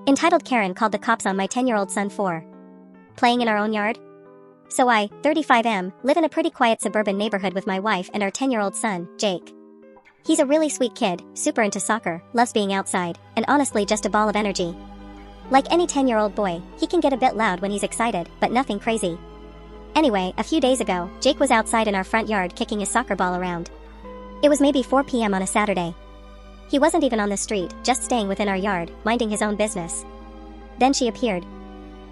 Entitled Karen called the cops on my 10-year-old son for playing in our own yard. So I, 35M, live in a pretty quiet suburban neighborhood with my wife and our 10-year-old son, Jake. He's a really sweet kid, super into soccer, loves being outside, and honestly just a ball of energy. Like any 10-year-old boy, he can get a bit loud when he's excited, but nothing crazy. Anyway, a few days ago, Jake was outside in our front yard kicking his soccer ball around. It was maybe 4 p.m. on a Saturday. He wasn't even on the street, just staying within our yard, minding his own business. Then she appeared.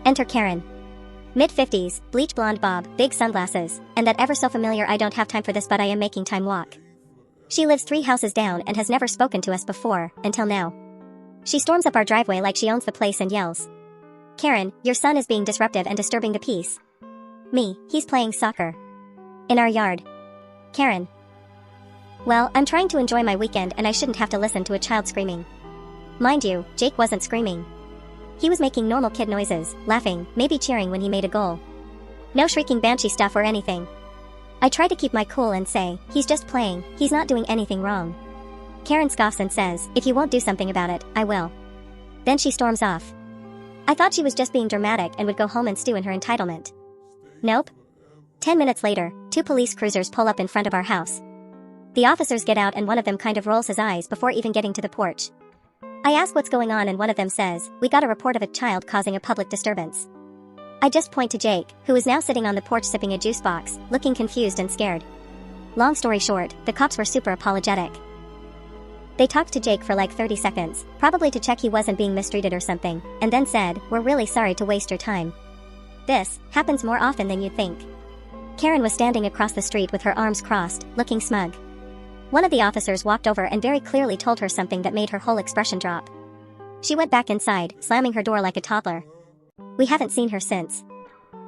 Enter Karen. Mid-50s, bleach blonde bob, big sunglasses, and that ever so familiar "I don't have time for this but I am making time" walk. She lives 3 houses down and has never spoken to us before, until now. She storms up our driveway like she owns the place and yells, "Karen, your son is being disruptive and disturbing the peace." Me, he's playing soccer. In our yard. Karen. Well, I'm trying to enjoy my weekend and I shouldn't have to listen to a child screaming. Mind you, Jake wasn't screaming. He was making normal kid noises, laughing, maybe cheering when he made a goal. No shrieking banshee stuff or anything. I try to keep my cool and say, he's just playing, he's not doing anything wrong. Karen scoffs and says, "If you won't do something about it, I will." Then she storms off. I thought she was just being dramatic and would go home and stew in her entitlement. Nope. 10 minutes later, 2 police cruisers pull up in front of our house. The officers get out and one of them kind of rolls his eyes before even getting to the porch. I ask what's going on and one of them says, "We got a report of a child causing a public disturbance." I just point to Jake, who is now sitting on the porch sipping a juice box, looking confused and scared. Long story short, the cops were super apologetic. They talked to Jake for like 30 seconds, probably to check he wasn't being mistreated or something, and then said, "We're really sorry to waste your time." This happens more often than you'd think. Karen was standing across the street with her arms crossed, looking smug. One of the officers walked over and very clearly told her something that made her whole expression drop. She went back inside, slamming her door like a toddler. We haven't seen her since.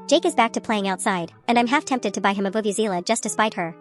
Jake is back to playing outside, and I'm half tempted to buy him a vuvuzela just to spite her.